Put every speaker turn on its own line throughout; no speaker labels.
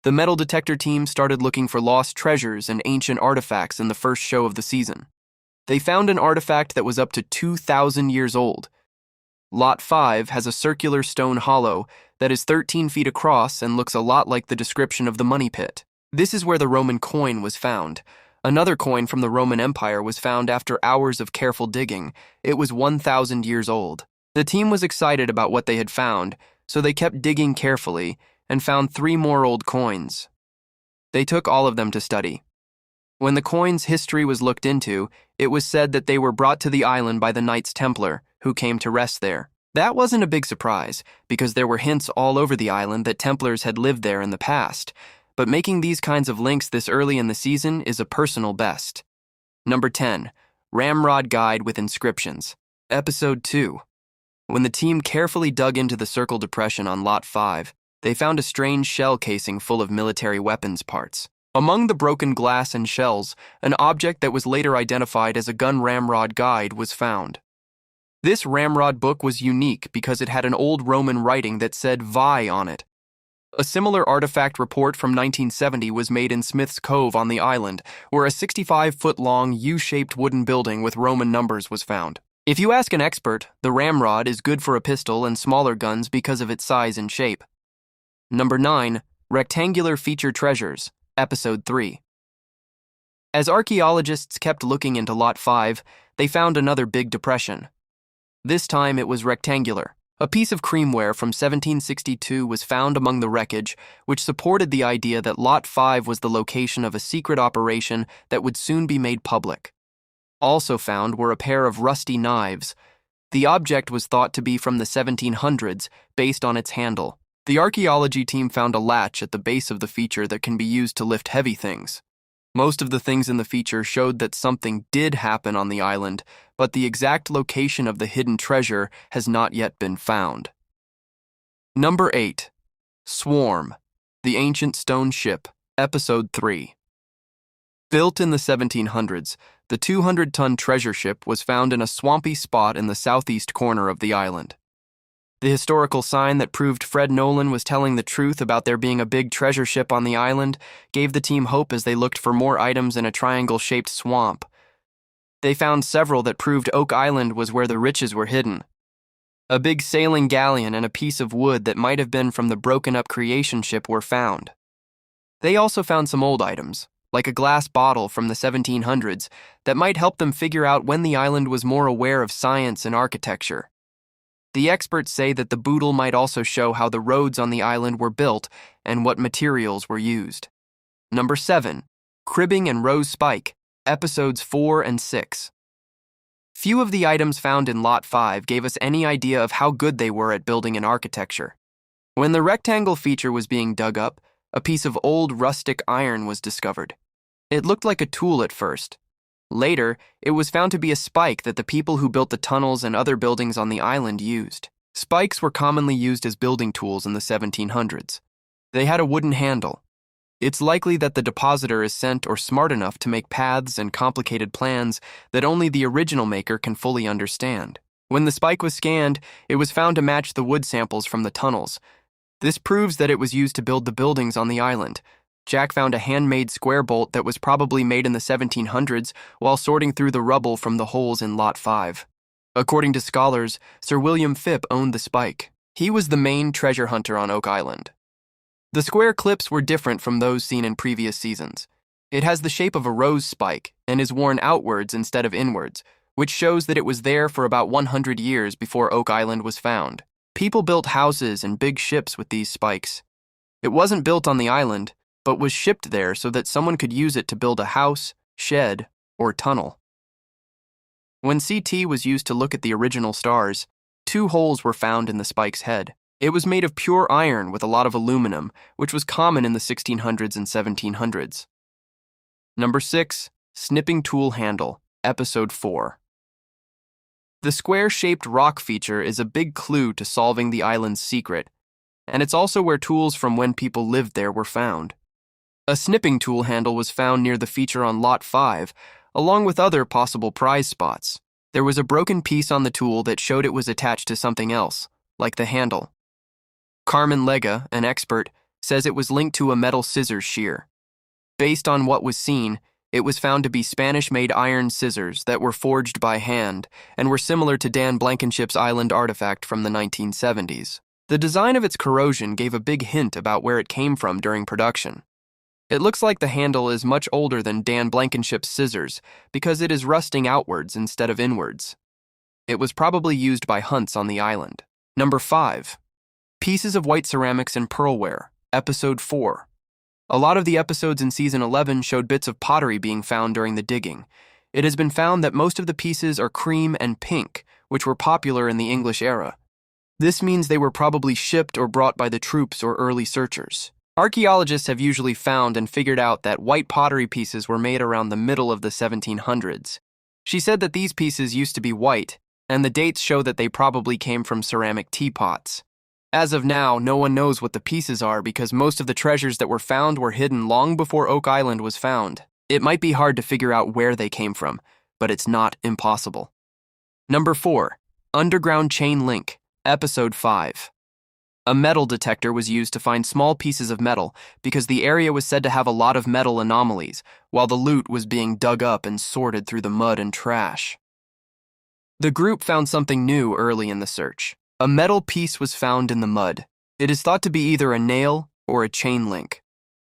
The metal detector team started looking for lost treasures and ancient artifacts in the first show of the season. They found an artifact that was up to 2,000 years old. Lot 5 has a circular stone hollow that is 13 feet across and looks a lot like the description of the money pit. This is where the Roman coin was found. Another coin from the Roman Empire was found after hours of careful digging. It was 1,000 years old. The team was excited about what they had found, so they kept digging carefully and found 3 more old coins. They took all of them to study. When the coins' history was looked into, it was said that they were brought to the island by the Knights Templar, who came to rest there. That wasn't a big surprise, because there were hints all over the island that Templars had lived there in the past, but making these kinds of links this early in the season is a personal best. Number 10. Ramrod Guide with Inscriptions. Episode 2. When the team carefully dug into the circle depression on Lot 5, they found a strange shell casing full of military weapons parts. Among the broken glass and shells, an object that was later identified as a gun ramrod guide was found. This ramrod book was unique because it had an old Roman writing that said "Vi" on it. A similar artifact report from 1970 was made in Smith's Cove on the island, where a 65-foot-long U-shaped wooden building with Roman numbers was found. If you ask an expert, the ramrod is good for a pistol and smaller guns because of its size and shape. Number 9. Rectangular Feature Treasures. Episode 3. As archaeologists kept looking into Lot 5, they found another big depression. This time it was rectangular. A piece of creamware from 1762 was found among the wreckage, which supported the idea that Lot 5 was the location of a secret operation that would soon be made public. Also found were a pair of rusty knives. The object was thought to be from the 1700s, based on its handle. The archaeology team found a latch at the base of the feature that can be used to lift heavy things. Most of the things in the feature showed that something did happen on the island, but the exact location of the hidden treasure has not yet been found. Number 8. Swarm, the Ancient Stone Ship, Episode 3. Built in the 1700s, the 200-ton treasure ship was found in a swampy spot in the southeast corner of the island. The historical sign that proved Fred Nolan was telling the truth about there being a big treasure ship on the island gave the team hope as they looked for more items in a triangle-shaped swamp. They found several that proved Oak Island was where the riches were hidden. A big sailing galleon and a piece of wood that might have been from the broken-up creation ship were found. They also found some old items, like a glass bottle from the 1700s, that might help them figure out when the island was more aware of science and architecture. The experts say that the boodle might also show how the roads on the island were built and what materials were used. Number 7. Cribbing and Rose Spike, Episodes 4 and 6. Few of the items found in Lot 5 gave us any idea of how good they were at building and architecture. When the rectangle feature was being dug up, a piece of old rustic iron was discovered. It looked like a tool at first. Later, it was found to be a spike that the people who built the tunnels and other buildings on the island used. Spikes were commonly used as building tools in the 1700s. They had a wooden handle. It's likely that the depositor is sent or smart enough to make paths and complicated plans that only the original maker can fully understand. When the spike was scanned, it was found to match the wood samples from the tunnels. This proves that it was used to build the buildings on the island. Jack found a handmade square bolt that was probably made in the 1700s while sorting through the rubble from the holes in Lot 5. According to scholars, Sir William Phipp owned the spike. He was the main treasure hunter on Oak Island. The square clips were different from those seen in previous seasons. It has the shape of a rose spike and is worn outwards instead of inwards, which shows that it was there for about 100 years before Oak Island was found. People built houses and big ships with these spikes. It wasn't built on the island, but was shipped there so that someone could use it to build a house, shed, or tunnel. When CT was used to look at the original stars, 2 holes were found in the spike's head. It was made of pure iron with a lot of aluminum, which was common in the 1600s and 1700s. Number 6. Snipping Tool Handle, Episode 4. The square-shaped rock feature is a big clue to solving the island's secret, and it's also where tools from when people lived there were found. A snipping tool handle was found near the feature on Lot 5, along with other possible prize spots. There was a broken piece on the tool that showed it was attached to something else, like the handle. Carmen Lega, an expert, says it was linked to a metal scissors shear. Based on what was seen, it was found to be Spanish-made iron scissors that were forged by hand and were similar to Dan Blankenship's island artifact from the 1970s. The design of its corrosion gave a big hint about where it came from during production. It looks like the handle is much older than Dan Blankenship's scissors because it is rusting outwards instead of inwards. It was probably used by hunts on the island. Number 5. Pieces of white ceramics and pearlware, Episode 4. A lot of the episodes in Season 11 showed bits of pottery being found during the digging. It has been found that most of the pieces are cream and pink, which were popular in the English era. This means they were probably shipped or brought by the troops or early searchers. Archaeologists have usually found and figured out that white pottery pieces were made around the middle of the 1700s. She said that these pieces used to be white, and the dates show that they probably came from ceramic teapots. As of now, no one knows what the pieces are because most of the treasures that were found were hidden long before Oak Island was found. It might be hard to figure out where they came from, but it's not impossible. Number 4. Underground Chain Link, Episode 5. A metal detector was used to find small pieces of metal because the area was said to have a lot of metal anomalies, while the loot was being dug up and sorted through the mud and trash. The group found something new early in the search. A metal piece was found in the mud. It is thought to be either a nail or a chain link.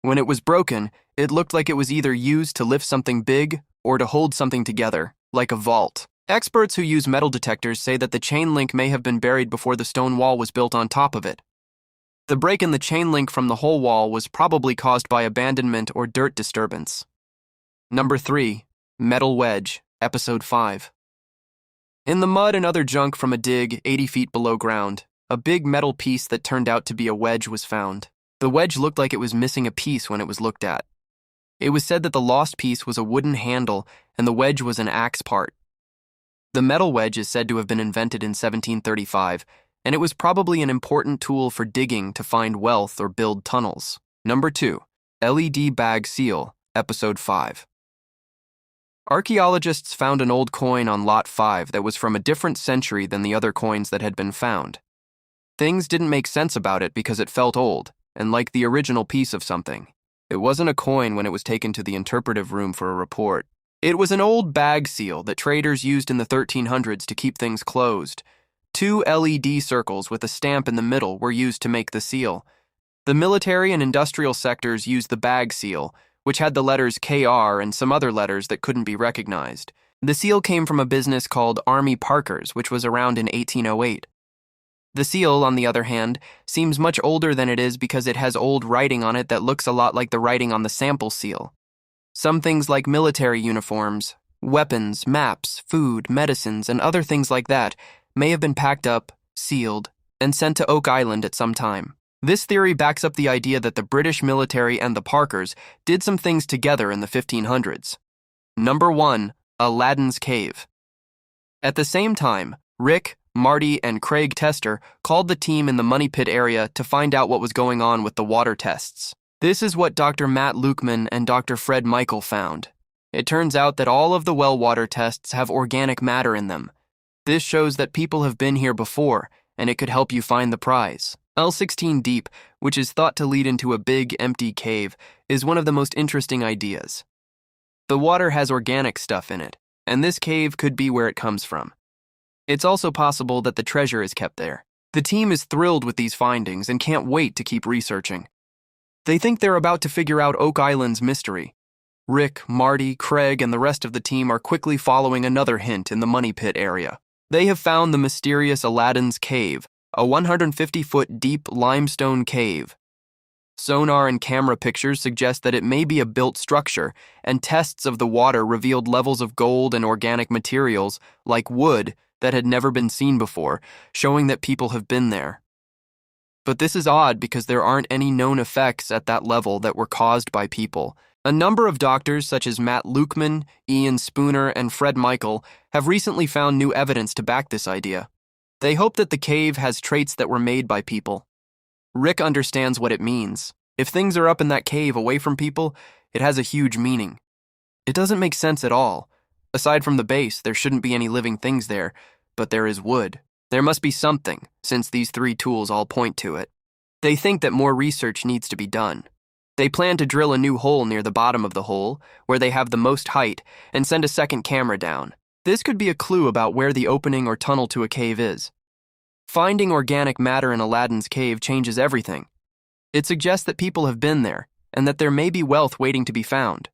When it was broken, it looked like it was either used to lift something big or to hold something together, like a vault. Experts who use metal detectors say that the chain link may have been buried before the stone wall was built on top of it. The break in the chain link from the whole wall was probably caused by abandonment or dirt disturbance. Number 3. Metal Wedge, Episode 5. In the mud and other junk from a dig 80 feet below ground, a big metal piece that turned out to be a wedge was found. The wedge looked like it was missing a piece when it was looked at. It was said that the lost piece was a wooden handle and the wedge was an axe part. The metal wedge is said to have been invented in 1735, and it was probably an important tool for digging to find wealth or build tunnels. Number 2. LED Bag Seal, Episode 5. Archaeologists found an old coin on Lot 5 that was from a different century than the other coins that had been found. Things didn't make sense about it because it felt old, and like the original piece of something. It wasn't a coin when it was taken to the interpretive room for a report. It was an old bag seal that traders used in the 1300s to keep things closed. 2 LED circles with a stamp in the middle were used to make the seal. The military and industrial sectors used the bag seal, which had the letters KR and some other letters that couldn't be recognized. The seal came from a business called Army Parkers, which was around in 1808. The seal, on the other hand, seems much older than it is because it has old writing on it that looks a lot like the writing on the sample seal. Some things like military uniforms, weapons, maps, food, medicines, and other things like that may have been packed up, sealed, and sent to Oak Island at some time. This theory backs up the idea that the British military and the Parkers did some things together in the 1500s. Number 1. Aladdin's Cave. At the same time, Rick, Marty, and Craig Tester called the team in the Money Pit area to find out what was going on with the water tests. This is what Dr. Matt Lukeman and Dr. Fred Michael found. It turns out that all of the well water tests have organic matter in them. This shows that people have been here before, and it could help you find the prize. L16 Deep, which is thought to lead into a big, empty cave, is one of the most interesting ideas. The water has organic stuff in it, and this cave could be where it comes from. It's also possible that the treasure is kept there. The team is thrilled with these findings and can't wait to keep researching. They think they're about to figure out Oak Island's mystery. Rick, Marty, Craig, and the rest of the team are quickly following another hint in the Money Pit area. They have found the mysterious Aladdin's Cave, a 150-foot deep limestone cave. Sonar and camera pictures suggest that it may be a built structure, and tests of the water revealed levels of gold and organic materials, like wood, that had never been seen before, showing that people have been there. But this is odd because there aren't any known effects at that level that were caused by people. A number of doctors, such as Matt Lukeman, Ian Spooner, and Fred Michael, have recently found new evidence to back this idea. They hope that the cave has traits that were made by people. Rick understands what it means. If things are up in that cave away from people, it has a huge meaning. It doesn't make sense at all. Aside from the base, there shouldn't be any living things there, but there is wood. There must be something, since these 3 tools all point to it. They think that more research needs to be done. They plan to drill a new hole near the bottom of the hole, where they have the most height, and send a second camera down. This could be a clue about where the opening or tunnel to a cave is. Finding organic matter in Aladdin's cave changes everything. It suggests that people have been there, and that there may be wealth waiting to be found.